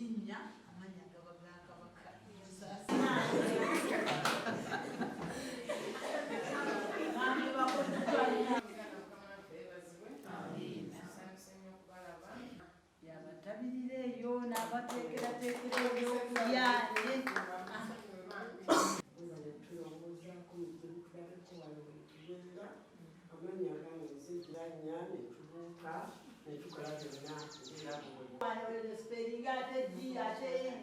erinnya amannya gaba ga Kabaka. Yabatabirira eyo n'abateekerateekera ebyokulya.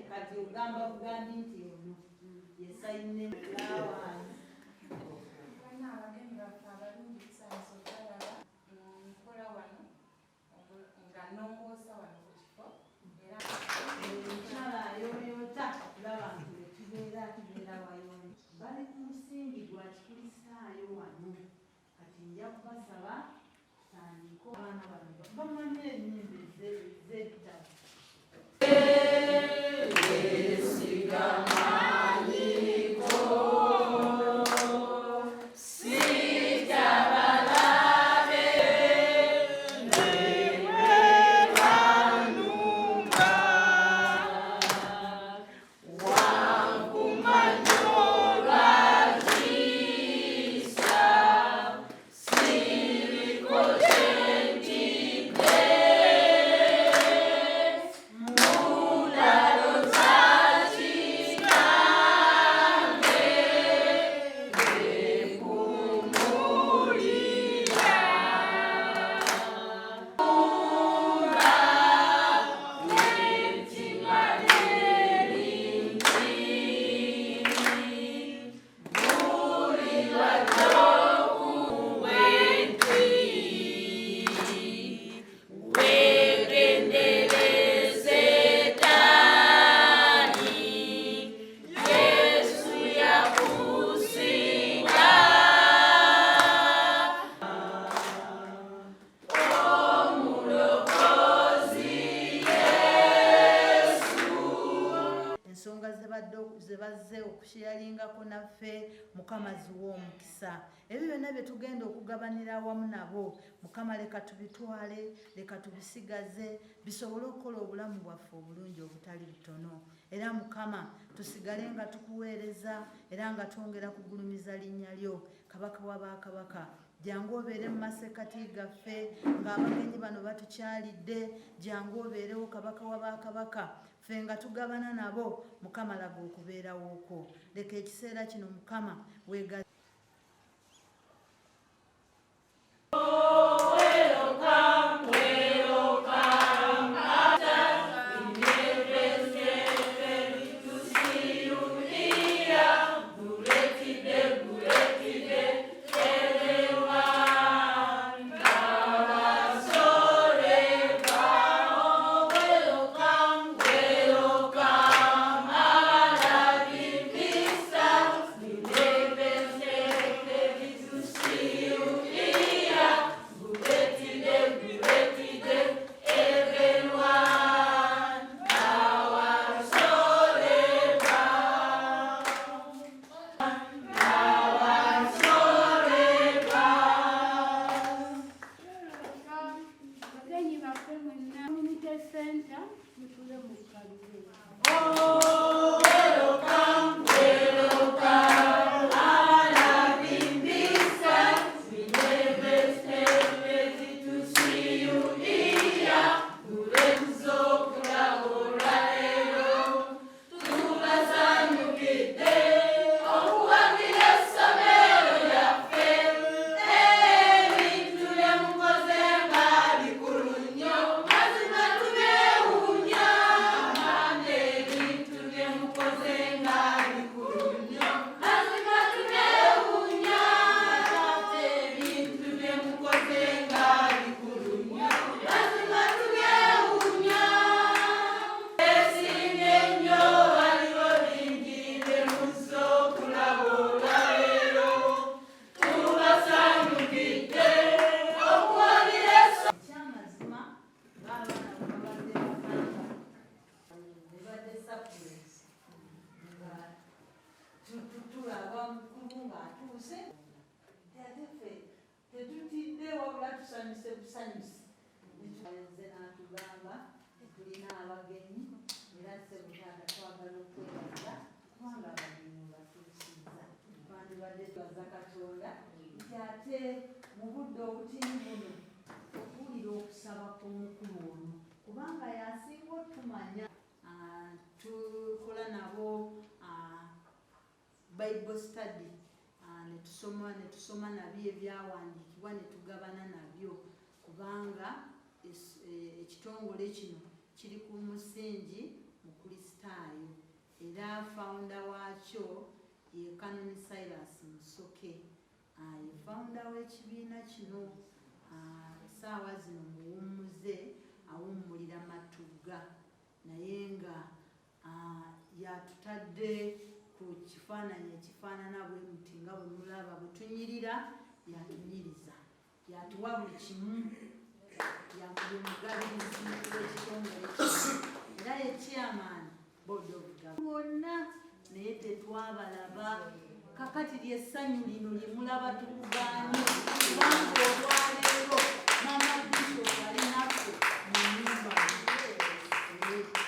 Kati ogamba bugambi nti ono yesayine bonna abagenyi baffe abalungi tusanyusa okulaba nkola wano nga nnongoosa wano ku kifo era omukyala ayoyota okulaba nti tubeera wayonyi bali ku musingi gwa kikulisaayo wano. Kati nja kubasaba tandika abaana bano bamanyi ennyimba ez'ebitabo. Zebazze okushyalingako naffe Mukama ziwa omukisa. Ebyo byonna bye tugenda okugabanira awamu nabo Mukama leka tubitwale, leka tubisigaze bisobole okukola obulamu bwaffe obulungi obutali butono. Era Mukama tusigale nga tukuweereza era nga twongera kugulumiza linnya lyo Kabaka wa Bakabaka. Jangu obeere mu masekati gaffe ng'abagenyi bano batukyalidde. Jangu obeerewo Kabaka wa Bakabaka. Ffe nga tugabana nabo Mukama laga okubeerawo okwo. Leka ekiseera kino Mukama weega tusanyuse busanyusi nze n'atugamba tulina abagenyi era era Ssemutaata twagala okwebaza kubanga abalimi batuusiza twandibadde twaza Katonda nti ate mu budde obutini buno okuwulira okusaba kw'omukulu ono kubanga yasinga otumanya. Tukola nabo Bible study netusoma nabyo ebyawandiikibwa netugabana nabyo kubanga ekitongole kino kiri ku musingi mu Kristaayo era founder waakyo ye Canon Silas Musoke ye founder w'ekibiina kino. Essaawa zino muwummuze awummulira Matugga naye nga yatutadde ku kifaananyi ekifaanana bwe muti nga bwe mulaba bwe tunyirira yatunyiriza yatuwa buli kimu ye mugabirizi w'ekitongole kino era ye chairman board of government wonna naye tetwabalaba kakati lyessanyu lino lye mulaba tukugaanye kubanga olwaleero Maama Bishop alinaffe mu nnyumba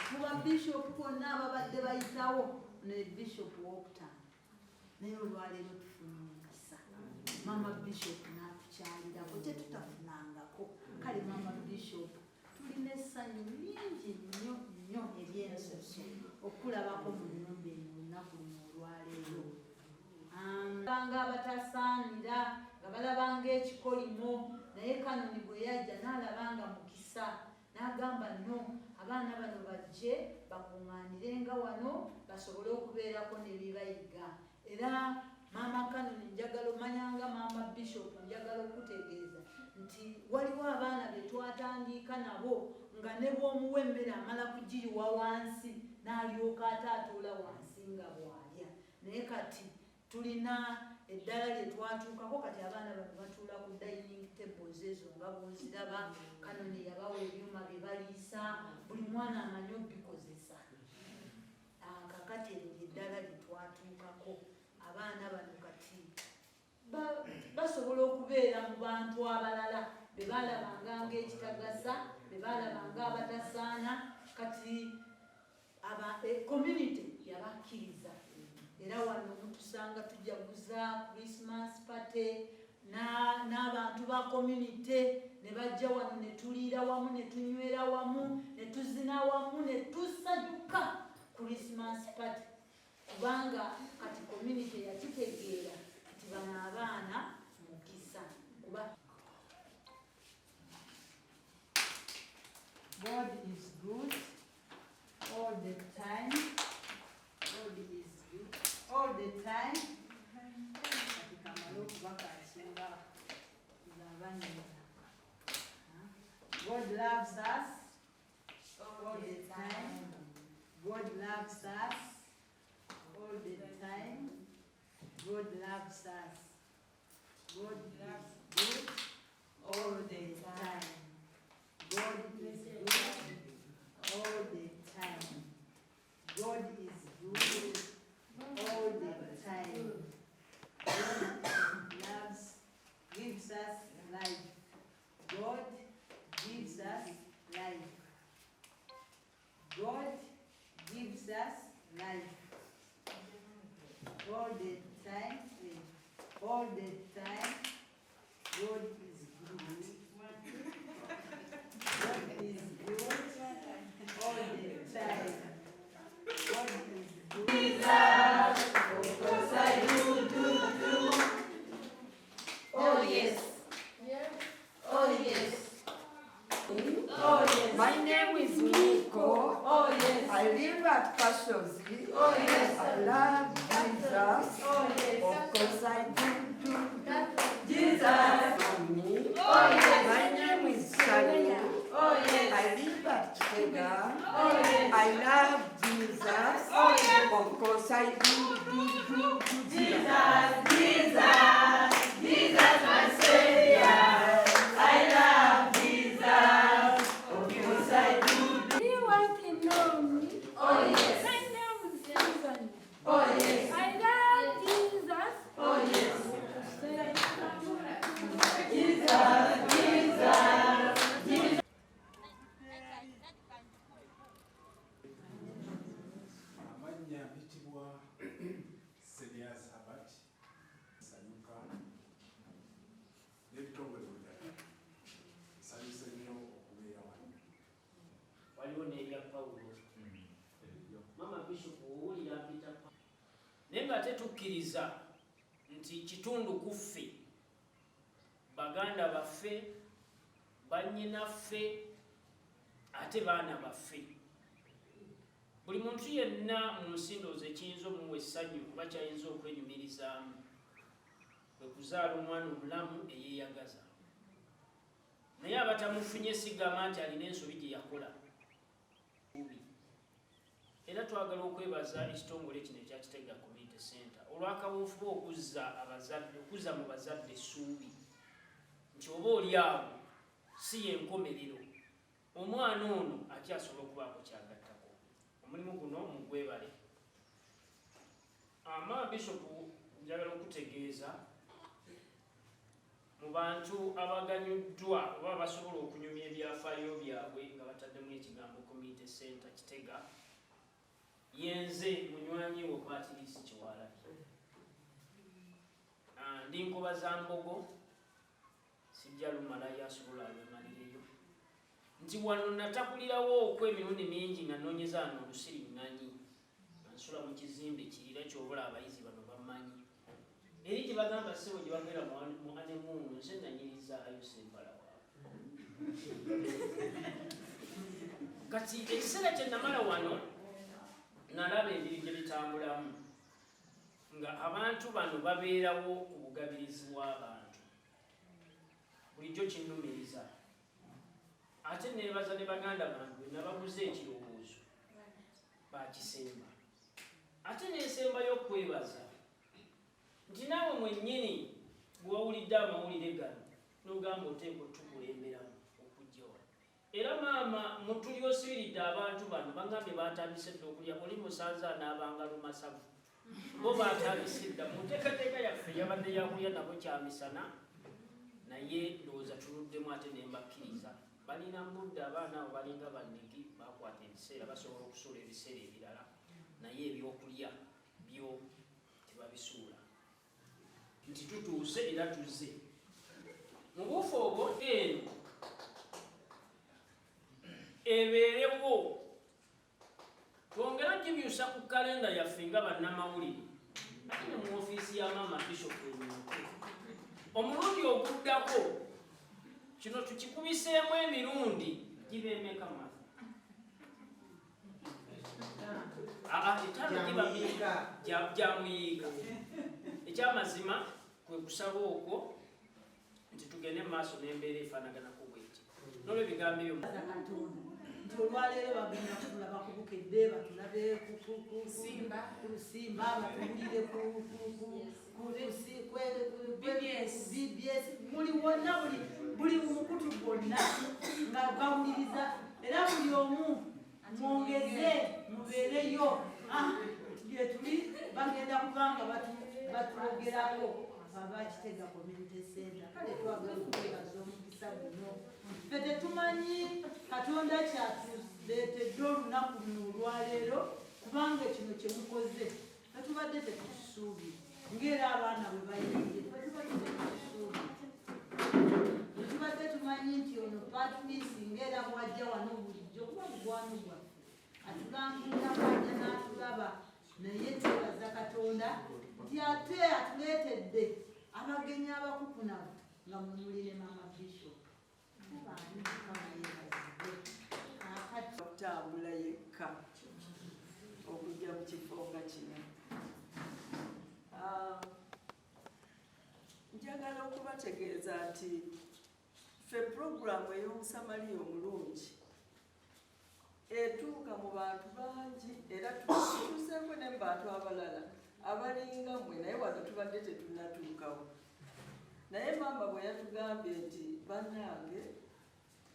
kuba Bishop bonna ababadde bayitawo ne Bishop w'okutaano naye olwaleero tufuna omukisa Maama Bishop n'atukyalirako tetutafunangako kale Maama Bishop tulina essanyu lingi nnyo nnyo ery'ensusu okulabako mu nnyumba eno olunaku luno olwaleero. Banga abatasaanira nga balabanga ekikolimo naye Kanoni bwe yajja n'alabanga mukisa n'agamba no abaana bano bajje bakuŋŋaanirenga wano basobole okubeerako ne bibayiga. Era Maama Kanoni njagala omanyanga Maama Bishop njagala okutegeeza nti waliwo abaana be twatandiika nabo nga ne bw'omuwa emmere amala kugiyiwa wansi n'alyoka ate atuula wansi nga bw'alya naye kati tulina eddala lye twatuukako kati abaana bano batuula ku dining tables ezo nga bw'oziraba. Kanoni yabawa ebyuma bye baliisa buli mwana amanyi obikozesa. Kakati eryo eddala lye twatuukako abaana bano kati basobola okubeera mu bantu abalala be baalabanga ng'ekitagasa be baalabanga abatasaana kati community yabakkiriza. Era wano mutusanga tujaguza Christmas party n'abantu ba community ne bajja wano ne tuliira wamu ne tunywera wamu ne tuzina wamu ne tusanyuka Christmas party kubanga kati community yakitegeera nti bano abaana mukisa kuba God is good all the time. God is good all the time. Kati kamala okubaka asinga zabanyira. God loves us all the time. God loves us all the time. God loves us. God is good all the time. God is good all the time. God is good all the time. God loves, gives us life. God gives us life. God gives us life. All the time, all the time, God is good. God is good all the time. God is good. Jesus, because I do. Oh yes. Oh yes. Oh yes. My name is Nico. Oh yes. I live at Pashozi. Oh yes. I love Jesus. Oh yes. Of course I do. Jesus. Mommy. Oh yes. My name is Shani. Oh yes. I live at Kega. Oh yes. I love Jesus. Oh yes. Of course I do. Jesus, Jesus, Jesus my Savior. I love Jesus. Of course I do. Do you want to know me? Oh yes. My name is Susan. Oh yes. I love Jesus. Oh yes. Jesus, Jesus, Jesus. n'erya Pawulo. Maama Bishop owulira mpita naye nga tetukkiriza nti kitundu kuffe baganda baffe bannyinaffe ate baana baffe. Buli muntu yenna mu nsi ndowooza ekiyinza omuwa essanyu kuba kyayinza okwenyumirizaamu kwe kuzaala omwana omulamu eyeeyagaza. Naye abatamufunye sigamba nti alina ensobi gye yakola. Era twagala okwebaza ekitongole kino ekya Kitega Community Center olw'akawuufuba okuzza mu bazadde essuubi nti oba oli awo si yenkomerero, omwana ono akyasobola okubaako kyagattako. Omulimu guno mugwebale. Maama Bishop njagala okutegeeza mu bantu abaganyuddwa oba basobola okunyumya ebyafaayo byabwe nga bataddemu ekigambo Community Center Kitega, yenze munywanyi wo Patrice Kiwalabye. Ndi Nkoba za Mbogo, sijja lumalayo asobola alwemalireyo. Nti wano natakulirawo okw'emirundi mingi nga nnoonyeza wano olusiringanyi. Nsula mu kizimbe kirira ky'obula abayizi bano bamanyi. Eri gye bagamba ssebo gye babeera mu anemuunu nze nanyirizaayo sempala waabwe. Kati ekiseera kye namala wano nalaba ebiri gye bitambulamu nga abantu bano babeerawo ku bugabirizi bw'abantu. Bulijjo kinnumiriza. Ate neebaza ne baganda bange bwe nabaguza ekirowoozo bakisemba. Ate n'ensembayo okwebaza nti naawe mwennyini bwe wawulidde amawulire gano n'ogamba oteekwa otukulemberamu okujja wano. Era maama mutuli osibiridde abantu bano bagambye baatandise dda okulya oli musanze anaabanga lumasavu. Bo baatandise dda mu nteekateeka yaffe yabadde yakulya nabo kyamisana, naye ndowooza tuluddemu ate ne mbakkiriza. Balina mudde abaana abo balinga bannigi bakwata ebiseera basobola okusuula ebiseera ebirala, naye ebyokulya byo tebabisuula. Nti tutuuse era tuzze. Mu buufu obwo eno ebeerewo. Twongera gibyusa ku kalenda yaffe nga bannamawulire ate ne mu ofiisi ya Maama Bishop omulundi oguddako kino tukikubiseemu emirundi gibeemeka mafu. Etaano giba gyamuyiika. Ekyamazima kwe kusaba okwo nti tugende mu maaso n'embeera efaanaganako bw'eti. N'olwebigambo ebyo nti olwaleero bagenda kutulaba ku Bukedde, batulabe ku Lusimba, batulire BBS, buli wonna buli mukutu gwonna nga gawuliriza. Era buli omu mwongeze mubeereyo gye tuli bagenda kubanga batwogerako aba Kitega Community Center. Kale twagala okwebaza omukisa guno. Ffe tetumanyi Katonda kyatuleetedde olunaku luno olwaleero kubanga kino kye mukoze tetubadde tetukisuubi ng'era abaana bwe bayirire tetubadde tetukisuubi. Tetubadde tumanyi nti ono Patrice ng'era bw'ajja wano bulijjo kuba mugwano gwaffe atulambulira bw'ajja n'atulaba, naye twebaza Katonda nti ate atuleetedde abagenyi abakukunavu nga mumulire Maama Bishop. Okutambula yekka okujja mu kifo nga kino. Njagala okubategeeza nti ffe puroguramu ey'omusamaliya omulungi etuuka mu bantu bangi era tutuuseeko ne mu bantu abalala abalinga mmwe, naye wano tubadde tetunnatuukawo. Naye maama bwe yatugambye nti bannange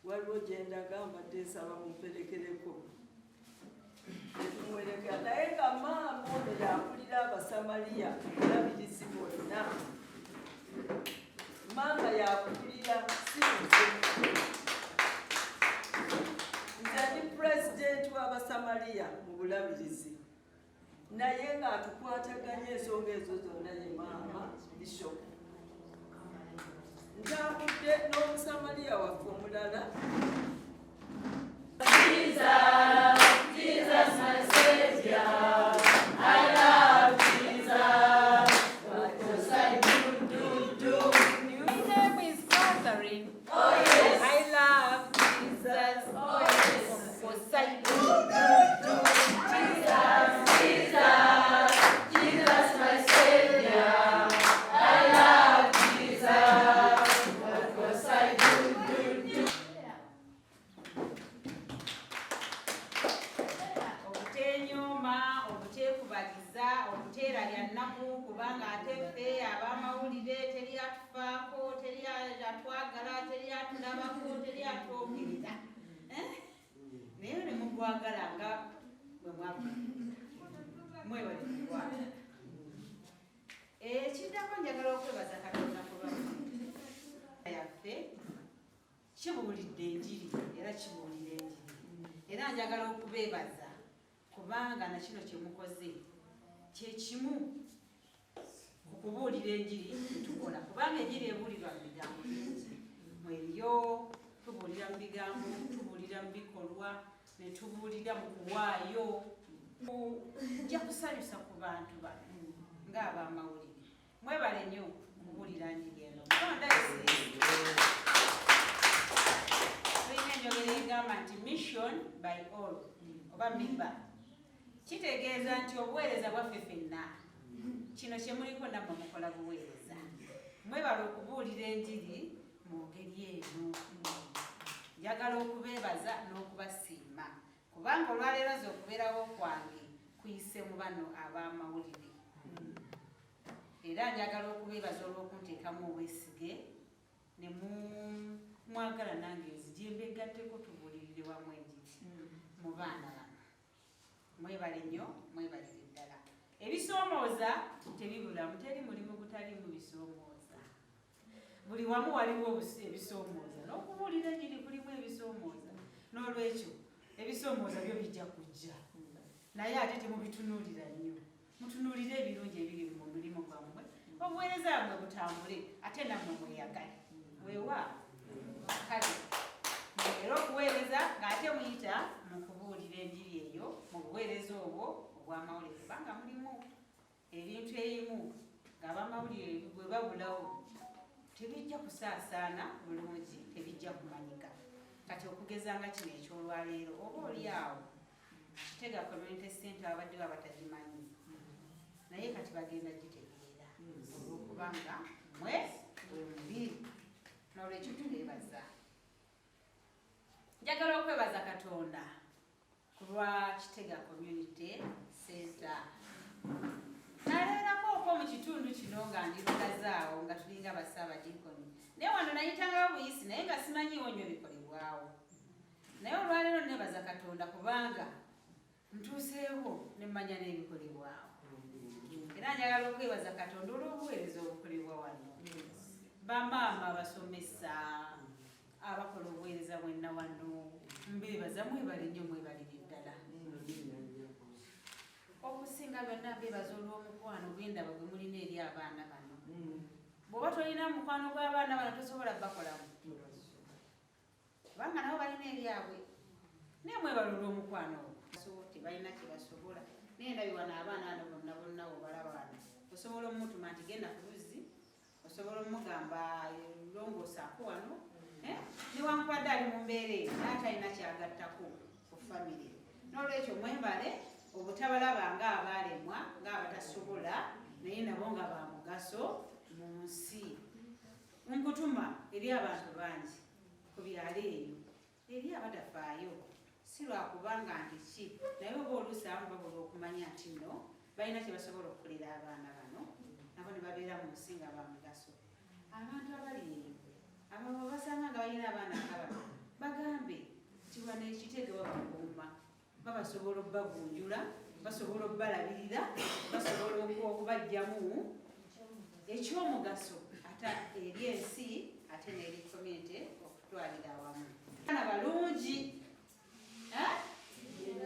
waliwo gye ndaga mbadde nsaba mumperekereko, netumuwerekera. Naye nga maama ono yakulira abasamaliya bulabirizi bonna. Maama yakulira sinze, nze ndi pulezidenti w'abasamaliya mu bulabirizi, naye ng'atukwataganya ensonga ezo zonna ye Maama Bishop. Ntambudde n'omusamaliya waffe omulala okuteekubaliza okuteera lyannaku kubanga ate ffe abamawulire teri atufaako, teri atwagala, teri atulabako, teri atwogerera. Naye ne mugwagala nga bwe mwagala. Mwebale mugwagala. Ekiddako njagala okwebaza Katonda kuba yaffe kibuulidde enjiri era kibuulira enjiri. Era njagala okubeebaza kubanga na kino kye mukoze kye kimu ku kubuulira enjiri tukola. Kubanga enjiri ebuulirwa mu bigambo bingi. Mwebyo tubuulira mu bigambo, tubuulira mu bikolwa, ne tubuulira mu kuwaayo. Nja kusanyusa ku bantu bano ng'abamawulire. Mwebale nnyo okubuulira njiri eno. Tulina enjogera egamba nti mission by all oba mimba. Kitegeeza nti obuweereza bwaffe ffenna kino kye muliko nammwe mukola buweereza. Mwebale okubuulira enjiri mu ngeri eno. Njagala okubeebaza n'okubasiima kubanga olwaleero nze okubeerawo kwange kuyise mu bano abamawulire. Era njagala okubeebaza olw'okunteekamu obwesige ne mwagala nange nzije mbegatteko tubuulirire wamu enjiri mu baana bano. Mwebale nnyo, mwebalire ddala. Ebisoomooza tebibulamu, teri mulimu gutalimu bisoomooza. Buli wamu waliwo ebisoomooza. N'okubuulira enjiri kulimu ebisoomooza. N'olwekyo ebisoomooza byo bijja kujja. Naye ate temubitunuulira nnyo. Mutunuulire ebirungi ebiri mu mulimu gwammwe. Obuweereza bwe butambule ate nammwe mweyagale. Weewa kale. Era okuweereza ng'ate muyita mu kubuulira enjiri eyo mu buweereza obwo obw'amawulire. Kubanga mulimu ebintu ebimu ng'abamawulire bwe babulawo tebijja kusaasaana bulungi, tebijja kumanyika. Kati okugeza nga kino ekyolwaleero oba oli awo Kitega Community Center abadde batagimanyi. Naye kati bagenda gitegeera olw'okubanga mwe bwe mubiri. N'olwekyo tuleebaza. Njagala okwebaza Katonda ku lwa Kitega Community Center. Naleerako okwo mu kitundu kino nga ndibagazaawo nga tulinga bassaabadiikoni. Naye wano nayitangawo buyisi naye nga simanyiiwo nnyo bikolebwawo. Naye olwaleero neebaza Katonda kubanga ntuuseewo ne mmanya n'ebikolebwawo. Era njagala okwebaza Katonda olw'obuweereza obukolebwa wano. Bamaama abasomesa abakola obuweereza bwenna wano mbeebaza, mwebale nnyo, mwebalire ddala. Okusinga byonna mbeebaza olw'omukwano gw'endaba gwe mulina eri abaana bano. Bw'oba tolina mukwano gw'abaana bano tosobola bakolamu. Kubanga nabo balina ebyabwe. Naye mwebale olw'omukwano ogwo. Tebalina kye basobola. Naye ndabye wano abaana bano bonna obalaba wano. Osobola omutuma nti genda ku luzzi, osobola omugamba longoosaako wano. Newankubadde ali mu mbeera eyo naye atalina kyagattako ku famire. N'olwekyo mwebale obutabalaba ng'abaalemwa ng'abatasobola naye nabo nga ba mugaso mu nsi. Nkutuma eri abantu bangi ku byalo eyo, eri abatafaayo si lwakubanga nti ki, naye oba oluusi abamu babula okumanya nti nno balina kye basobola okukolera abaana bano nabo ne babeera mu nsi nga ba mugaso. Abantu abali eyo abo basanga nga balina abaana nga bano bagambe nti wano ekitege babakuuma, babasobola obbagunjula, basobola obbalabirira, basobola okubaggyamu ekyomugaso ate eri ensi ate n'eri community okutwalira awamu. Abaana balungi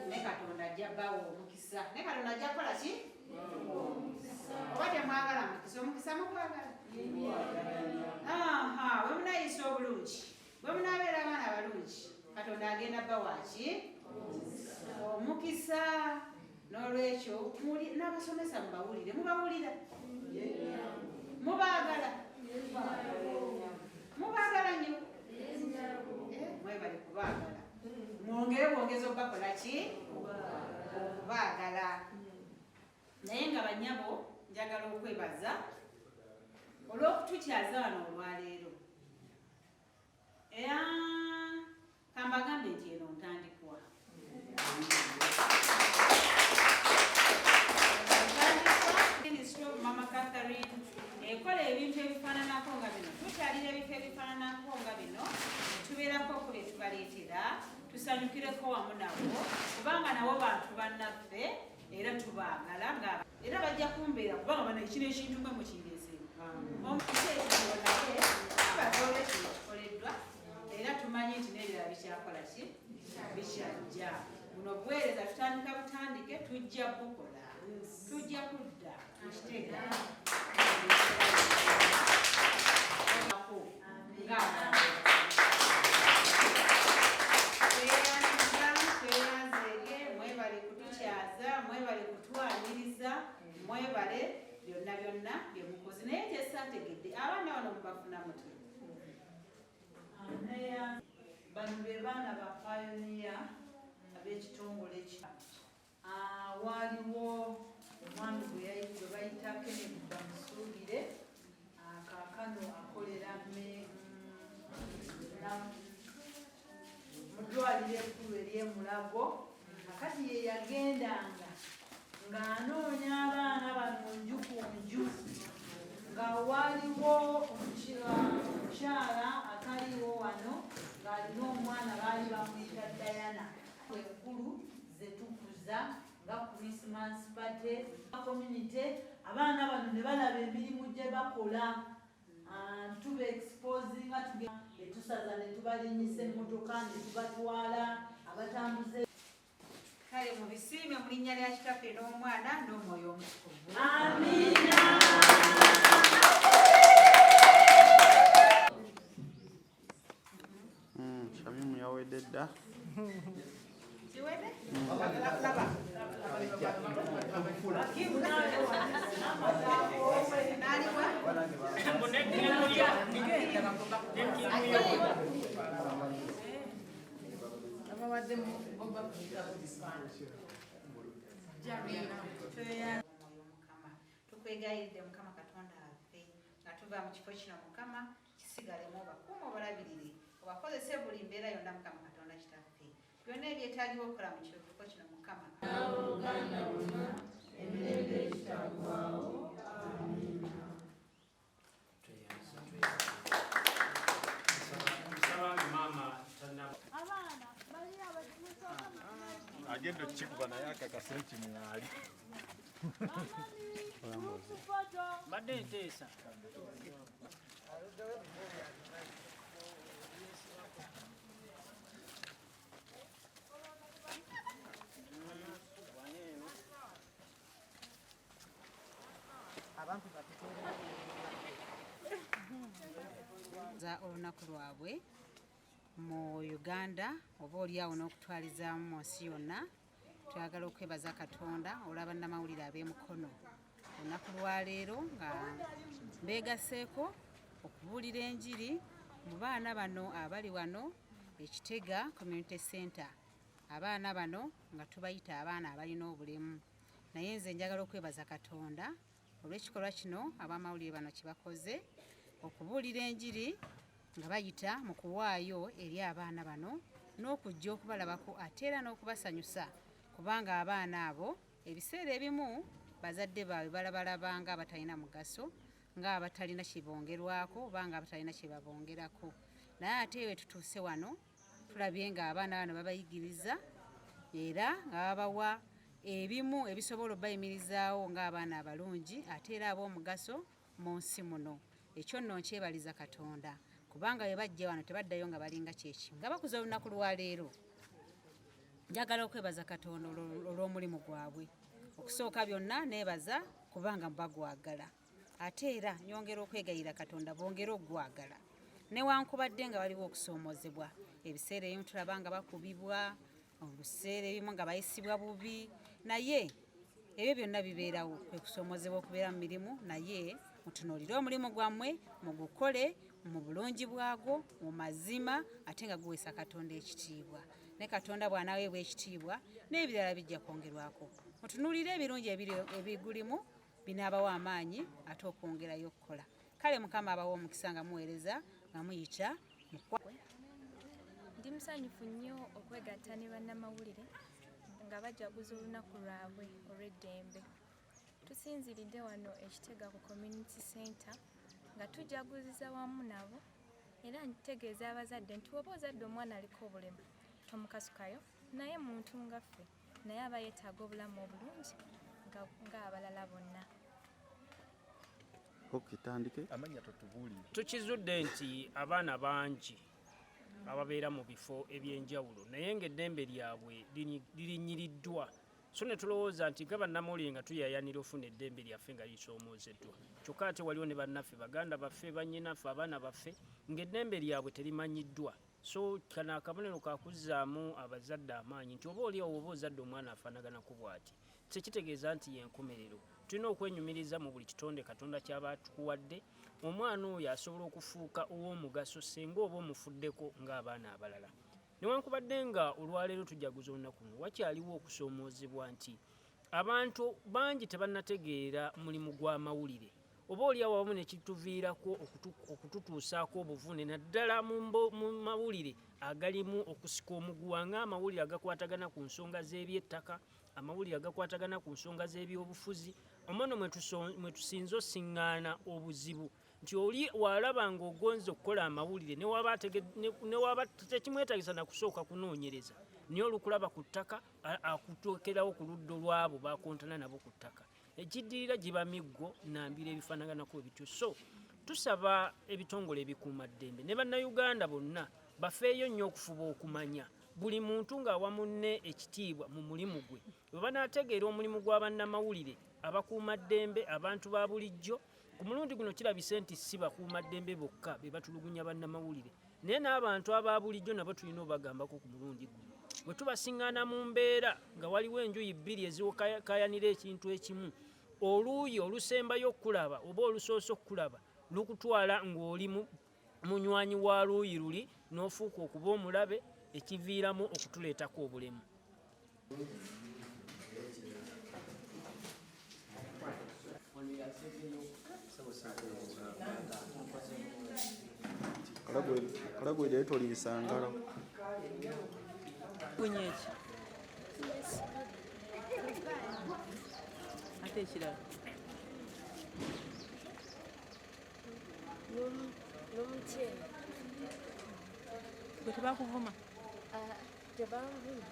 ne Katonda ajja bawa omukisa. Ne Katonda ajja kukola ki? Oba temwagala mukisa? Omukisa mugwagala? Bwe munayisa obulungi, bwe munaabeera abaana abalungi, Katonda agenda bawa ki? Omukisa. N'olwekyo n'abasomesa mubawulire, mubawulira? Mubaagala? Mubaagala nnyo? Mwebale kubaagala. Mwongere bwongeza okubakola ki? Okubaagala. Naye nga bannyabo njagala okwebaza olw'okutukyaza wano olwaleero. Era kambagambe nti eno ntandikwa. ebifaananako nga bino tubeerako ku bye tubaleetera tusanyukireko wamu nabo kubanga nabo bantu bannaffe era tubaagala era bajja kumbeera kubanga bano ekino ekintu mwe mukindeese omukiseekibonake abatoole kikoleddwa era tumanyi nti n'ebirala bikyakola ki bikyajja buno obuweereza tutandika butandike tujja bukola tujja kudda ekitega tweyanzeege mwebale kutukyaza mwebale kutwaniriza mwebale byonna byonna byemukozi naye kyesaategedde abaana bano mubafuna muti bano be baana ba pioneer ab'ekitongole kya waaliwo omwami gwe bayita Kennedy bamusuubire kaakano akolera mu ddwaliro ekkulu ery'emulago akati ye yagendanga ng'anoonya abaana bano nju ku nju nga waaliwo omukyala akaliwo wano ng'alina omwana baali bamuyita Diana enkulu zetukuza nga Christmas party community abaana bano ne balaba emirimu gye bakola tuba exposinga etusaza ne tubalinyisa emmotoka ne tubatwala abatambuze kale mu bisiime mu linnya lya kitaffe n'omwana n'omwoyo omutukuvu amiina. Shamimu yawedde dda. Kiwedde? Tukwegayiridde Mukama Katonda waffe nga tuva mu kifo kino Mukama kisigalemu obakuuma obalabirire obakozese buli mbeera yonna Mukama Katonda kitaffe byonna ebyetaagibwa okukola mu kifo kino Mukama Uganda bonna emirembe ekitagwawo. Amiina. Agenda okikuba naye akakasa nti mwali Badde nteesa. za olunaku lwabwe mu Uganda oba oliawo n'okutwalizaamu mu nsi yonna. Twagala okwebaza Katonda olwa bannamawulire ab'emukono olunaku lwa leero nga mbeegaseeko okubuulira enjiri mu baana bano abali wano Ekitega Community Center. Abaana bano nga tubayita abaana abalina obulemu, naye nze njagala okwebaza Katonda olw'ekikolwa kino abamawulire bano kibakoze okubuulira enjiri nga bayita mu kuwaayo eri abaana bano n'okujja okubalabako ate era n'okubasanyusa kubanga abaana abo ebiseera ebimu bazadde baabwe balabalabanga abatalina mugaso ng'abatalina kibongerwako oba nga abatalina kyebabongerako, naye ate we tutuuse wano tulabye ng'abaana bano babayigiriza era nga babawa ebimu ebisobola obayimirizaawo ng'abaana abalungi ate era ab'omugaso mu nsi muno. Ekyo nno nkyebaliza Katonda kubanga bwe bajja wano tebaddayo nga balinga kyekimu nga bakuza olunaku lwa leero. Njagala okwebaza Katonda olw'omulimu gwabwe. Okusooka byonna neebaza kubanga mbagwagala ate era nyongera okwegayira Katonda bongere okugwagala newankubadde nga waliwo okusoomozebwa ebiseera ebimu tulaba nga bakubibwa obuseera ebimu nga bayisibwa bubi, naye ebyo byonna bibeerawo kwe kusoomozebwa okubeera mu mirimu, naye mutunuulire omulimu gwammwe mugukole mu bulungi bwagwo mu mazima ate nga guweesa Katonda ekitiibwa. Ne Katonda bw'anaaweebwa ekitiibwa n'ebirala bijja kwongerwako. Mutunuulire ebirungi ebigulimu binaabawo amaanyi ate okwongerayo okukola. Kale Mukama abawo omukisa nga muweereza nga muyita Ndi musanyufu nnyo okwegatta ne bannamawulire nga bajjaguza olunaku lwabwe olw'eddembe. Tusinziridde wano Ekitega ku Community Center nga tujaguziza wamu nabo era ntegeeza abazadde nti oba ozadde omwana aliko obulemu tomukasukayo naye muntu nga ffe naye aba yeetaaga obulamu obulungi ng'abalala bonna. Okitandike amanya totubuulire. Tukizudde nti abaana bangi ababeera mu bifo ebyenjawulo naye ng'eddembe lyabwe lirinyiriddwa, so ne tulowooza nti nga bannamawulire nga tuyayanira ofuna eddembe lyaffe nga lisoomozeddwa, kyokka ate waliwo ne bannaffe baganda baffe bannyinaffe abaana baffe ng'eddembe lyabwe terimanyiddwa. So kano akabonero kakuzzaamu abazadde amaanyi nti oba oliawo oba ozadde omwana afaanaganako bw'ati tekitegeeza nti yenkomerero. Tulina okwenyumiriza mu buli kitonde Katonda ky'aba atukuwadde. Omwana oyo asobola okufuuka ow'omugaso singa oba omufuddeko ng'abaana abalala. Newankubadde nga olwaleero tujjaguza olunaku luno wakyaliwo okusoomoozebwa nti abantu bangi tebannategeera mulimu gw'amawulire, oba oliawo awamu ne kituviirako okututuusaako obuvune naddala mu mawulire agalimu okusika omuguwa ng'amawulire agakwatagana ku nsonga z'ebyettaka, amawulire agakwatagana ku nsonga z'ebyobufuzi. Omwono mwe tusinze osiŋŋaana obuzibu nti oli walaba ng'ogonze okukola amawulire ne waba tekimwetagisa na kusooka kunoonyereza, niye olukulaba ku ttaka akutookerawo ku ludda olwabo bakontana nabo ku ttaka, ekiddirira giba miggo nambira ebifaanaganako bityo. So tusaba ebitongole ebikuumaddembe ne bannayuganda bonna bafeeyo nnyo okufuba okumanya buli muntu ng'awa munne ekitiibwa mu mulimu gwe. Bwe banaategeera omulimu gwa bannamawulire, abakuumaddembe, abantu ba bulijjo, ku mulundi guno kirabise nti si bakuumaddembe bokka be batulugunya bannamawulire, naye n'abantu aba bulijjo nabo tulina obagambako ku mulundi guno. Bwe tubasiŋŋaana mu mbeera nga waliwo enjuyi bbiri ezikayanira ekintu ekimu, oluuyi olusembayo okulaba oba olusoose okulaba lukutwala ng'oli munywanyi wa luuyi luli n'ofuuka okuba omulabe, ekiviiramu okutuleetako obulemu. kalagwere toliisangalo kunyeki ate ekirala n'omukyala gwe tebakuvuma tebanvuma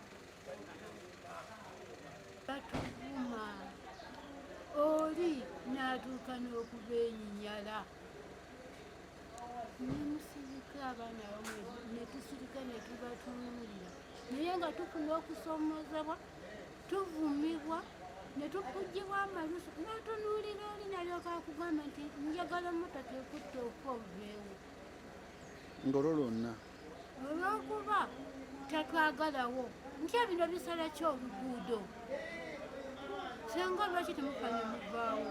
batuvuma oli n'atuuka n'okuba enyinyala nemusirika abaana abamu netusirika netubatunuulira naye nga tufuna okusoomozebwa tuvumibwa netukugibwa amalusu n'otunuulira oli nalyoka akugamba nti njagala mmotoka ekutta okwooveewo ngolo lwonna olwokuba tatwagalawo ntya bino bisala ky'oluguudo senga lwaki temufanye muvaawo